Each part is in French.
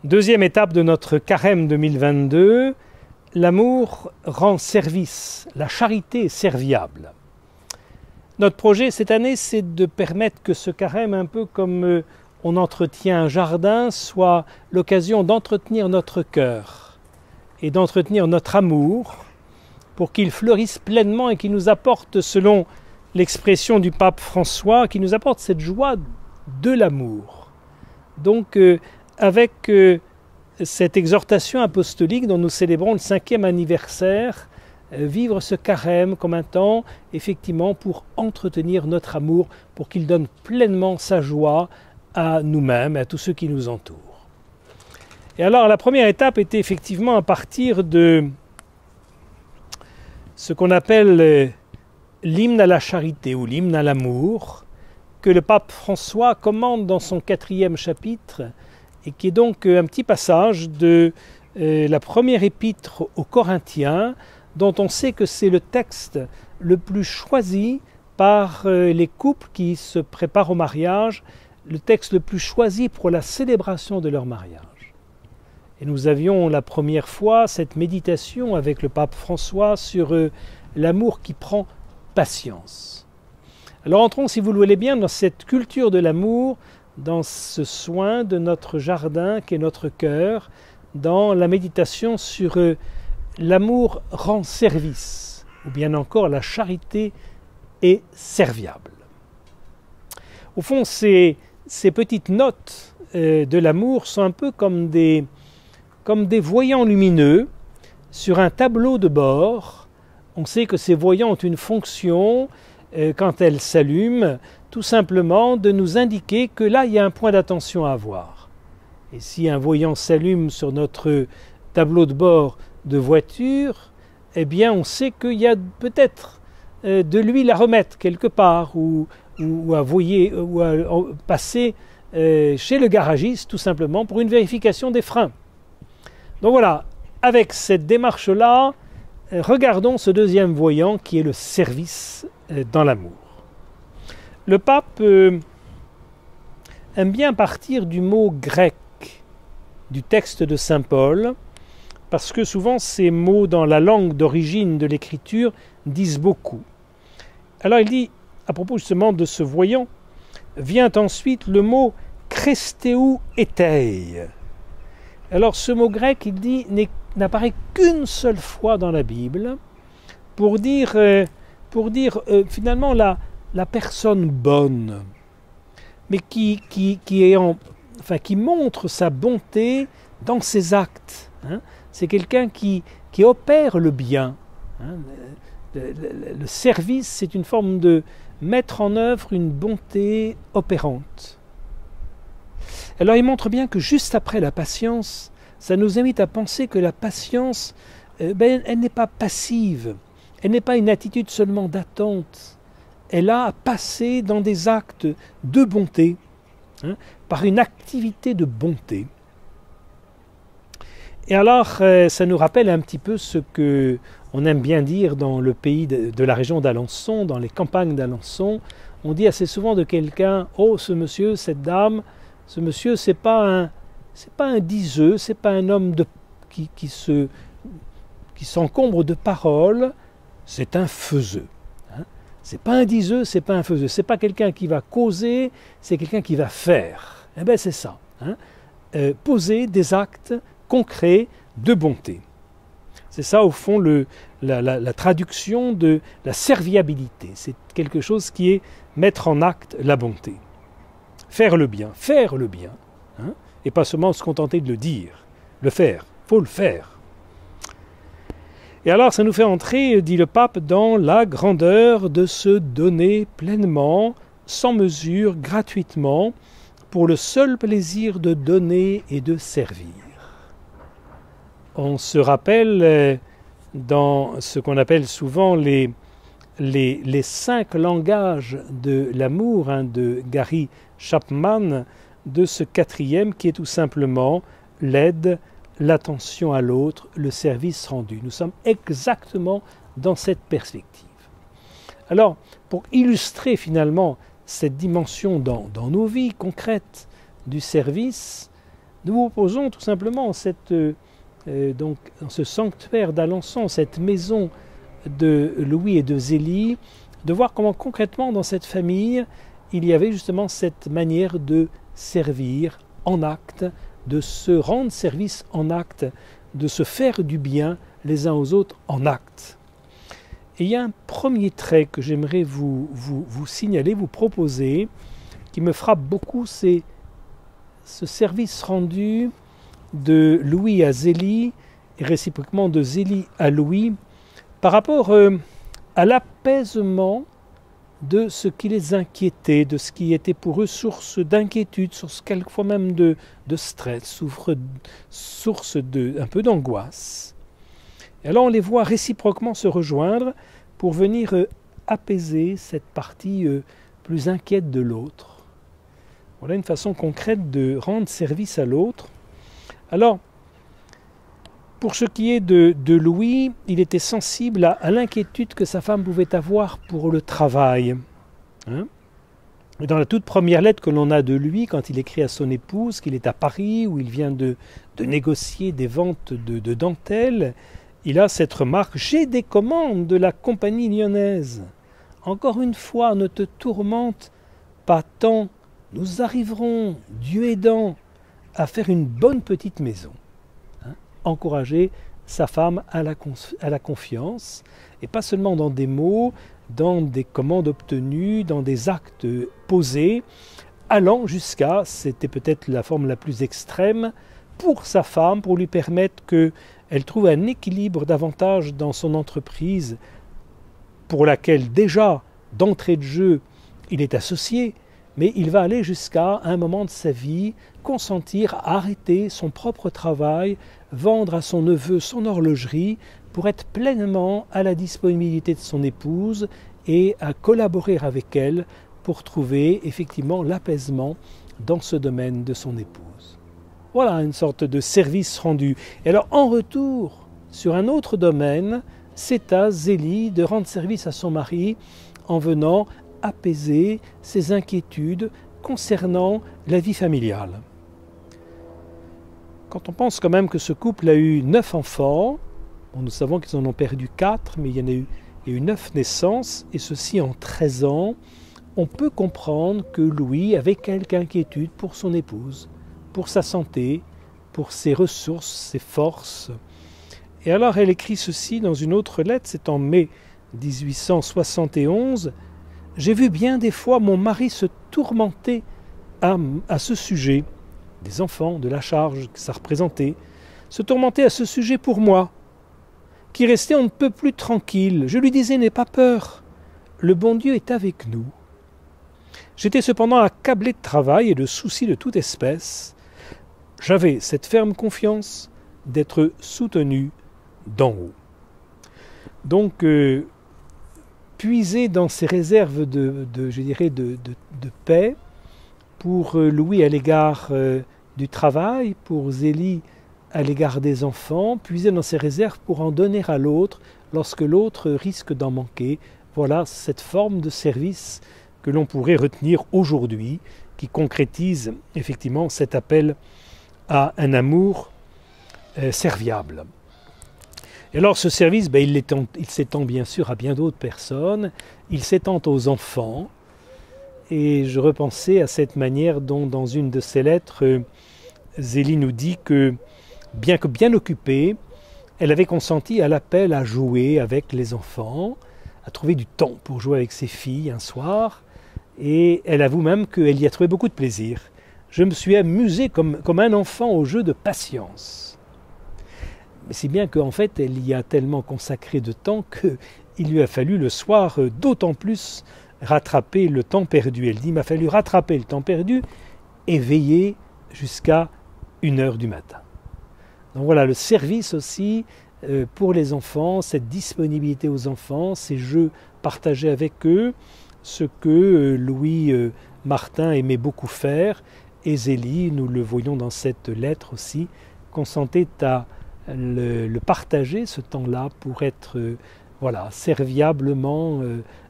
Deuxième étape de notre carême 2022, l'amour rend service, la charité est serviable. Notre projet cette année, c'est de permettre que ce carême, un peu comme on entretient un jardin, soit l'occasion d'entretenir notre cœur et d'entretenir notre amour pour qu'il fleurisse pleinement et qu'il nous apporte, selon l'expression du pape François, qu'il nous apporte cette joie de l'amour. Donc, avec cette exhortation apostolique dont nous célébrons le 5e anniversaire, vivre ce carême comme un temps, effectivement, pour entretenir notre amour, pour qu'il donne pleinement sa joie à nous-mêmes et à tous ceux qui nous entourent. Et alors, la première étape était effectivement à partir de ce qu'on appelle l'hymne à la charité ou l'hymne à l'amour, que le pape François commande dans son 4e chapitre, et qui est donc un petit passage de la première épître aux Corinthiens, dont on sait que c'est le texte le plus choisi par les couples qui se préparent au mariage, le texte le plus choisi pour la célébration de leur mariage. Et nous avions la première fois cette méditation avec le pape François sur l'amour qui prend patience. Alors entrons, si vous le voulez bien, dans cette culture de l'amour, dans ce soin de notre jardin qu'est notre cœur, dans la méditation sur l'amour rend service, ou bien encore la charité est serviable. Au fond, ces petites notes de l'amour sont un peu comme des voyants lumineux sur un tableau de bord. On sait que ces voyants ont une fonction, quand elles s'allument, tout simplement de nous indiquer que là, il y a un point d'attention à avoir. Et si un voyant s'allume sur notre tableau de bord de voiture, eh bien, on sait qu'il y a peut-être de l'huile à remettre quelque part ou à passer chez le garagiste, tout simplement, pour une vérification des freins. Donc voilà, avec cette démarche-là, regardons ce deuxième voyant qui est le service dans l'amour. Le pape aime bien partir du mot grec du texte de saint Paul, parce que souvent ces mots dans la langue d'origine de l'écriture disent beaucoup. Alors il dit, à propos justement de ce voyant, vient ensuite le mot kresteu etei. Alors ce mot grec, il dit, n'apparaît qu'une seule fois dans la Bible pour dire finalement la personne bonne, mais qui montre sa bonté dans ses actes. Hein. C'est quelqu'un qui opère le bien. Hein. Le service, c'est une forme de mettre en œuvre une bonté opérante. Alors il montre bien que juste après la patience, ça nous invite à penser que la patience, elle n'est pas passive, elle n'est pas une attitude seulement d'attente, elle a à passer dans des actes de bonté, hein, par une activité de bonté. Et alors, ça nous rappelle un petit peu ce que on aime bien dire dans le pays de la région d'Alençon, dans les campagnes d'Alençon. On dit assez souvent de quelqu'un, « Oh, ce monsieur, cette dame, ce monsieur, c'est pas un diseux, c'est pas un homme qui s'encombre de paroles, c'est un faiseux. Hein. C'est pas un diseux, c'est pas un faiseux. C'est pas quelqu'un qui va causer, c'est quelqu'un qui va faire. Eh bien, c'est ça. Hein. Poser des actes concret de bonté. C'est ça, au fond, la traduction de la serviabilité. C'est quelque chose qui est mettre en acte la bonté. Faire le bien, hein, et pas seulement se contenter de le dire, le faire, il faut le faire. Et alors, ça nous fait entrer, dit le pape, dans la grandeur de se donner pleinement, sans mesure, gratuitement, pour le seul plaisir de donner et de servir. On se rappelle dans ce qu'on appelle souvent les 5 langages de l'amour, hein, de Gary Chapman, de ce 4e qui est tout simplement l'aide, l'attention à l'autre, le service rendu. Nous sommes exactement dans cette perspective. Alors, pour illustrer finalement cette dimension dans nos vies concrètes du service, Nous vous proposons tout simplement donc, dans ce sanctuaire d'Alençon, cette maison de Louis et de Zélie, de voir comment concrètement dans cette famille, il y avait justement cette manière de servir en acte, de se rendre service en acte, de se faire du bien les uns aux autres en acte. Et il y a un premier trait que j'aimerais vous signaler, vous proposer, qui me frappe beaucoup, c'est ce service rendu de Louis à Zélie, et réciproquement de Zélie à Louis, par rapport à l'apaisement de ce qui les inquiétait, de ce qui était pour eux source d'inquiétude, source quelquefois même de stress, source un peu d'angoisse. Et alors on les voit réciproquement se rejoindre pour venir apaiser cette partie plus inquiète de l'autre. Voilà une façon concrète de rendre service à l'autre. Alors, pour ce qui est de Louis, il était sensible à l'inquiétude que sa femme pouvait avoir pour le travail. Dans la toute première lettre que l'on a de lui, quand il écrit à son épouse qu'il est à Paris, où il vient de négocier des ventes de dentelles, il a cette remarque « J'ai des commandes de la compagnie lyonnaise. Encore une fois, ne te tourmente pas tant. Nous arriverons, Dieu aidant, à faire une bonne petite maison. » Encourager sa femme à la confiance, et pas seulement dans des mots, dans des commandes obtenues, dans des actes posés, allant jusqu'à, c'était peut-être la forme la plus extrême, pour sa femme, pour lui permettre qu'elle trouve un équilibre davantage dans son entreprise, pour laquelle déjà, d'entrée de jeu, il est associé, mais il va aller jusqu'à un moment de sa vie consentir à arrêter son propre travail, vendre à son neveu son horlogerie pour être pleinement à la disponibilité de son épouse et à collaborer avec elle pour trouver effectivement l'apaisement dans ce domaine de son épouse. Voilà une sorte de service rendu. Et alors en retour, sur un autre domaine, c'est à Zélie de rendre service à son mari en venant apaiser ses inquiétudes concernant la vie familiale. Quand on pense quand même que ce couple a eu 9 enfants, nous savons qu'ils en ont perdu 4, mais il y a eu 9 naissances, et ceci en 13 ans, on peut comprendre que Louis avait quelque inquiétude pour son épouse, pour sa santé, pour ses ressources, ses forces. Et alors elle écrit ceci dans une autre lettre, c'est en mai 1871, « J'ai vu bien des fois mon mari se tourmenter à ce sujet, des enfants, de la charge que ça représentait, se tourmenter à ce sujet pour moi, qui restait on ne peut plus tranquille. Je lui disais, n'aie pas peur, le bon Dieu est avec nous. J'étais cependant accablé de travail et de soucis de toute espèce. J'avais cette ferme confiance d'être soutenu d'en haut. » Donc, puiser dans ces réserves de paix, pour Louis à l'égard du travail, pour Zélie à l'égard des enfants, puiser dans ces réserves pour en donner à l'autre lorsque l'autre risque d'en manquer. Voilà cette forme de service que l'on pourrait retenir aujourd'hui, qui concrétise effectivement cet appel à un amour serviable. Et alors ce service, il s'étend bien sûr à bien d'autres personnes, il s'étend aux enfants, et je repensais à cette manière dont dans une de ses lettres, Zélie nous dit que bien occupée, elle avait consenti à l'appel à jouer avec les enfants, à trouver du temps pour jouer avec ses filles un soir, et elle avoue même qu'elle y a trouvé beaucoup de plaisir. Je me suis amusée comme un enfant au jeu de patience. Mais si bien qu'en fait, elle y a tellement consacré de temps qu'il lui a fallu le soir d'autant plus rattraper le temps perdu. Elle dit, il m'a fallu rattraper le temps perdu et veiller jusqu'à 1h du matin. Donc voilà, le service aussi pour les enfants, cette disponibilité aux enfants, ces jeux partagés avec eux, ce que Louis Martin aimait beaucoup faire, et Zélie, nous le voyons dans cette lettre aussi, consentait à le partager, ce temps-là, pour être serviablement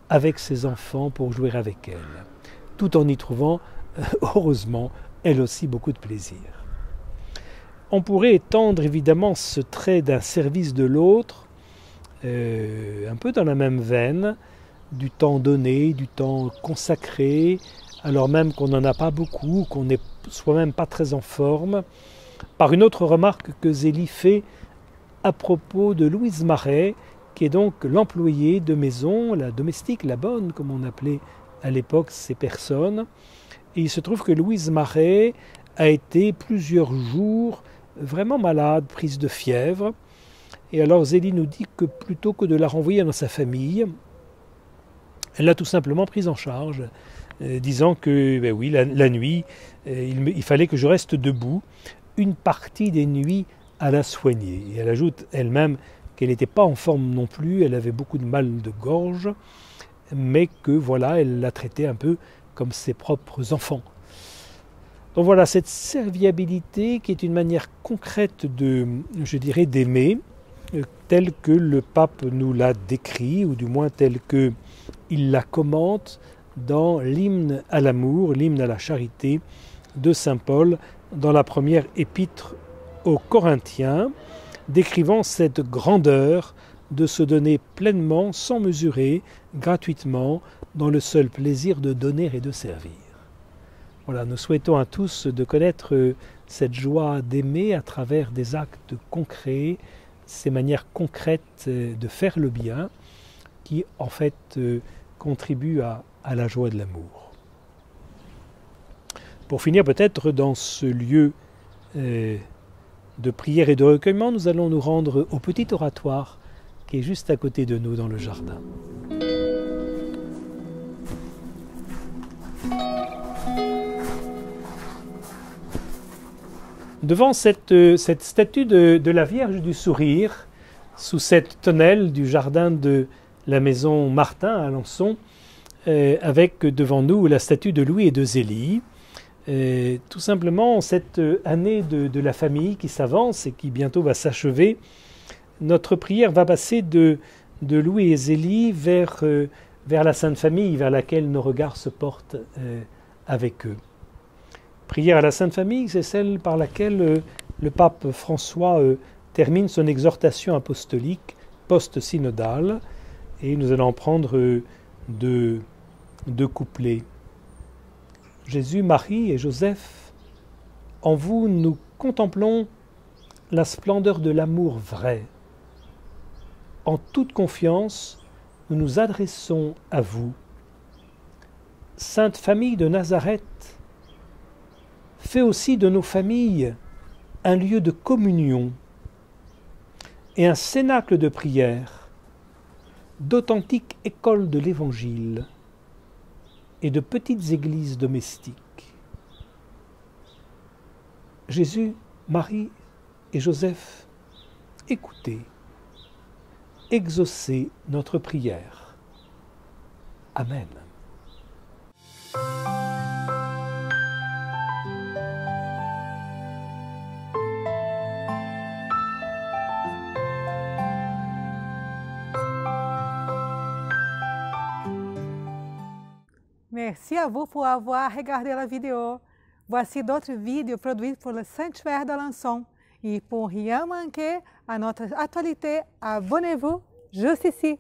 avec ses enfants, pour jouer avec elle, tout en y trouvant, heureusement, elle aussi beaucoup de plaisir. On pourrait étendre évidemment ce trait d'un service de l'autre, un peu dans la même veine, du temps donné, du temps consacré, alors même qu'on n'en a pas beaucoup, qu'on n'est soi-même pas très en forme, par une autre remarque que Zélie fait à propos de Louise Marais, qui est donc l'employée de maison, la domestique, la bonne, comme on appelait à l'époque ces personnes. Et il se trouve que Louise Marais a été plusieurs jours vraiment malade, prise de fièvre. Et alors Zélie nous dit que plutôt que de la renvoyer dans sa famille, elle l'a tout simplement prise en charge, disant que ben oui, la nuit, il fallait que je reste debout une partie des nuits à la soigner. Et elle ajoute elle-même qu'elle n'était pas en forme non plus, elle avait beaucoup de mal de gorge, mais que voilà, elle la traitait un peu comme ses propres enfants. Donc voilà, cette serviabilité qui est une manière concrète de, je dirais, d'aimer, telle que le pape nous l'a décrit, ou du moins telle qu'il la commente dans l'hymne à l'amour, l'hymne à la charité de saint Paul, dans la première épître aux Corinthiens, décrivant cette grandeur de se donner pleinement, sans mesurer, gratuitement, dans le seul plaisir de donner et de servir. Voilà, nous souhaitons à tous de connaître cette joie d'aimer à travers des actes concrets, ces manières concrètes de faire le bien, qui en fait contribuent à la joie de l'amour. Pour finir peut-être dans ce lieu de prière et de recueillement, nous allons nous rendre au petit oratoire qui est juste à côté de nous dans le jardin. Devant cette statue de la Vierge du Sourire, sous cette tonnelle du jardin de la maison Martin à Alençon, avec devant nous la statue de Louis et de Zélie, tout simplement cette année de la famille qui s'avance et qui bientôt va s'achever, notre prière va passer de Louis et Zélie vers la Sainte Famille, vers laquelle nos regards se portent avec eux. Prière à la Sainte Famille, c'est celle par laquelle le pape François termine son exhortation apostolique post-synodale, et nous allons prendre deux couplets. Jésus, Marie et Joseph, en vous nous contemplons la splendeur de l'amour vrai. En toute confiance, nous nous adressons à vous. Sainte Famille de Nazareth, fais aussi de nos familles un lieu de communion et un cénacle de prière, d'authentiques écoles de l'Évangile et de petites églises domestiques. Jésus, Marie et Joseph, écoutez, exaucez notre prière. Amen. Merci à vous pour avoir regardé la vidéo. Voici d'autres vidéos produits pour le Sanctuaire d'Alençon. Et pour rien manquer à notre actualité, abonnez-vous juste ici.